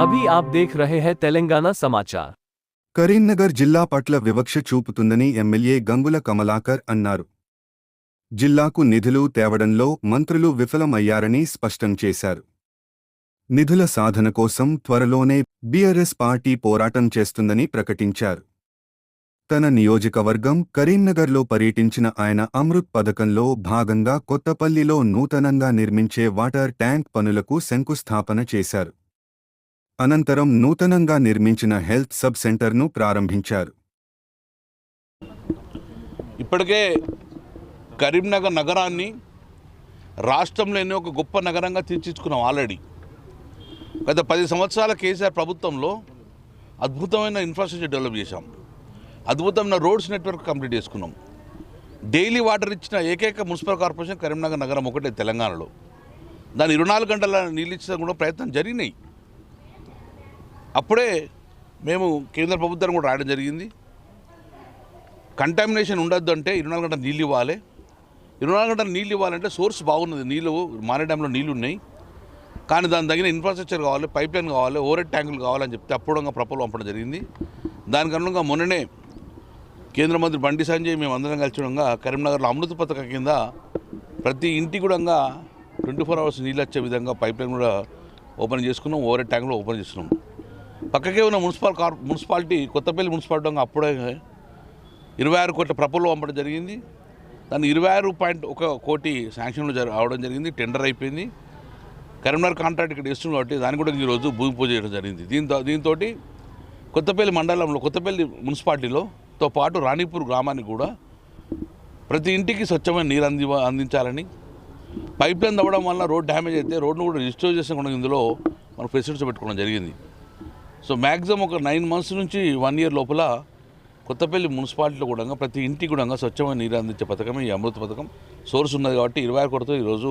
अभी आप देख रहे हैं तेलंगाना समाचार। కరీంనగర్ జిల్లా పట్ల వివక్ష చూపుతుందని ఎమ్మెల్యే గంగుల కమలాకర్ అన్నారు. జిల్లాకు నిధులు తేవడంలో మంత్రులు విఫలమయ్యారని స్పష్టం చేశారు. నిధుల సాధన కోసం త్వరలోనే బీఆర్ఎస్ పార్టీ పోరాటం చేస్తుందని ప్రకటించారు. తన నియోజకవర్గం కరీంనగర్లో పర్యటించిన ఆయన అమృత్ పథకంలో భాగంగా కొత్తపల్లిలో నూతనంగా నిర్మించే వాటర్ ట్యాంక్ పనులకు శంకుస్థాపన చేశారు. అనంతరం నూతనంగా నిర్మించిన హెల్త్ సబ్ సెంటర్ను ప్రారంభించారు. ఇప్పటికే కరీంనగర్ నగరాన్ని రాష్ట్రంలోనే ఒక గొప్ప నగరంగా తీర్చిదిద్దుకున్నాం. ఆల్రెడీ గత 10 సంవత్సరాల కేసీఆర్ ప్రభుత్వంలో అద్భుతమైన ఇన్ఫ్రాస్ట్రక్చర్ డెవలప్ చేశాం. అద్భుతమైన రోడ్స్ నెట్వర్క్ కంప్లీట్ చేసుకున్నాం. డైలీ వాటర్ ఇచ్చిన ఏకైక మున్సిపల్ కార్పొరేషన్ కరీంనగర్ నగరం ఒకటే తెలంగాణలో. దాని 24 గంటల నీళ్ళు ఇచ్చడం కూడా ప్రయత్నం జరిగినాయి. అప్పుడే మేము కేంద్ర ప్రభుత్వాన్ని కూడా రాయడం జరిగింది. కంటామినేషన్ ఉండొద్దు అంటే 24 గంటల నీళ్ళు ఇవ్వాలి. 24 గంటల నీళ్ళు ఇవ్వాలంటే సోర్స్ బాగున్నది, నీళ్ళు మానే డ్యాంలో నీళ్ళు ఉన్నాయి, కానీ దాని తగిన ఇన్ఫ్రాస్ట్రక్చర్ కావాలి, పైప్ లైన్ కావాలి, ఓవర్ హెడ్ ట్యాంకులు కావాలని చెప్తే అప్పుడు ప్రపోజల్ పంపడం జరిగింది. దానికి అనుగుణంగా మొన్ననే కేంద్ర మంత్రి బండి సంజయ్ మేము అందరం కలిసి కరీంనగర్లో అమృత పథకం కింద ప్రతి ఇంటి కూడా 24 అవర్స్ నీళ్ళు వచ్చే విధంగా పైప్ లైన్ కూడా ఓపెన్ చేసుకున్నాం, ఓవర్ హెడ్ ట్యాంకులు ఓపెన్ చేస్తున్నాం. పక్కకే ఉన్న మున్సిపాలిటీ కొత్తపల్లి మున్సిపాలిటీ అప్పుడే 26 కోట్ల ప్రపోజల్ పంపడం జరిగింది. దాన్ని 26.1 కోటి శాంక్షన్లు అవడం జరిగింది. టెండర్ అయిపోయింది. కరీంనగర్ కాంట్రాక్ట్ ఇక్కడ ఇస్తుంది కాబట్టి దాన్ని కూడా ఈరోజు భూమి పూజ చేయడం జరిగింది. దీంతో కొత్తపల్లి మండలంలో కొత్తపల్లి మున్సిపాలిటీలోతో పాటు రాణిపూర్ గ్రామానికి కూడా ప్రతి ఇంటికి స్వచ్ఛమైన నీరు అందించాలని, పైప్ లైన్ తవ్వడం వల్ల రోడ్ డ్యామేజ్ అయితే రోడ్ను కూడా రిస్టోర్ చేసిన కూడా ఇందులో మనం ఫెసిలిటీస్ పెట్టుకోవడం జరిగింది. సో మ్యాక్సిమం ఒక 9 months నుంచి 1 year లోపల కొత్తపల్లి మున్సిపాలిటీలో కూడా ప్రతి ఇంటికి కూడా స్వచ్ఛమైన నీరు అందించే పథకమే ఈ అమృత పథకం. సోర్స్ ఉన్నది కాబట్టి 26 కోట్లతో ఈరోజు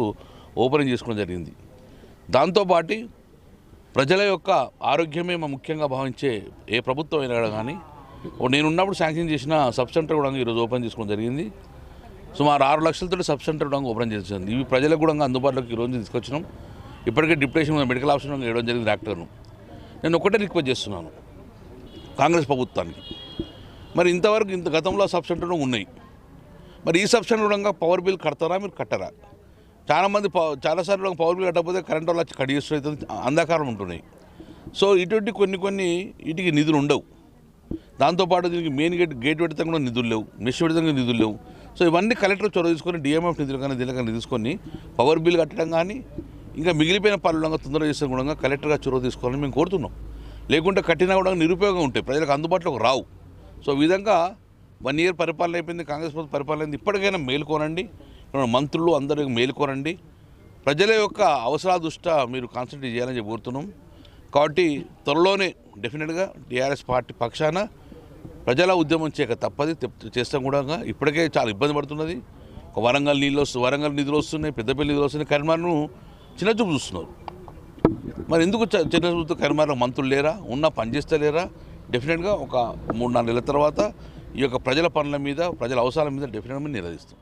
ఓపెనింగ్ చేసుకోవడం జరిగింది. దాంతోపాటు ప్రజల యొక్క ఆరోగ్యమే ముఖ్యంగా భావించే ఏ ప్రభుత్వం అయినా కానీ నేనున్నప్పుడు శాంక్షన్ చేసిన సబ్ సెంటర్ కూడా ఈరోజు ఓపెన్ చేసుకోవడం జరిగింది. సుమారు 6 లక్షలతో సబ్ సెంటర్ కూడా ఓపెన్ చేసింది. ఇవి ప్రజలకు కూడా అందుబాటులోకి ఈరోజు తీసుకొచ్చినాం. ఇప్పటికే డిప్యూటేషన్ మెడికల్ ఆఫీసర్ ఇవ్వడం జరిగింది డాక్టర్ను. నేను ఒకటే రిక్వెస్ట్ చేస్తున్నాను కాంగ్రెస్ ప్రభుత్వానికి, మరి ఇంత గతంలో సబ్ సెంటర్లు ఉన్నాయి, మరి ఈ సబ్ సెంటర్ కూడా పవర్ బిల్ కడతారా, మీరు కట్టరా? చాలాసార్లు పవర్ బిల్ కట్టకపోతే కరెంట్ వాళ్ళు వచ్చి కట్ చేస్తూ అంధకారం ఉంటున్నాయి. సో ఇటువంటి కొన్ని వీటికి నిధులు ఉండవు. దాంతోపాటు దీనికి మెయిన్ గేట్ పెడితే కూడా నిధులు లేవు, మెష్ పెడితే నిధులు లేవు. సో ఇవన్నీ కలెక్టర్ చొరవ తీసుకొని డిఎంఎఫ్ నిధులు కానీ దీనికన్నా తీసుకొని పవర్ బిల్ కట్టడం కానీ ఇంకా మిగిలిపోయిన పనులు తొందరగా చేసే కూడా కలెక్టర్గా చొరవ తీసుకోవాలని మేము కోరుతున్నాం. లేకుంటే కట్టినా కూడా నిరుపయోగం ఉంటాయి, ప్రజలకు అందుబాటులోకి రావు. సో ఈ విధంగా 1 year పరిపాలన అయిపోయింది, కాంగ్రెస్ ప్రభుత్వం పరిపాలన అయింది. ఇప్పటికైనా మేలుకోనండి, మంత్రులు అందరూ మేలుకోనండి, ప్రజల యొక్క అవసరాల దృష్ట్యా మీరు కాన్సన్ట్రేట్ చేయాలని చెప్పి కోరుతున్నాం. కాబట్టి త్వరలోనే డెఫినెట్గా టీఆర్ఎస్ పార్టీ పక్షాన ప్రజల ఉద్యమం చేయక తప్పది, చేస్తాం కూడా. ఇప్పటికే చాలా ఇబ్బంది పడుతున్నది. వరంగల్ నిధులు వస్తున్నాయి, పెద్దపల్లి నిధులు వస్తున్నాయి, కరీంనగర్ను చిన్నచూపు చూస్తున్నారు. మరి ఎందుకు చిన్నచూపుతో కరీంనగర్లో మంత్రులు లేరా, పనిచేస్తలేరా? డెఫినెట్గా ఒక 3-4 నెలల తర్వాత ఈ యొక్క ప్రజల పనుల మీద, ప్రజల అవసరాల మీద డెఫినెట్గా నిలదీస్తాం.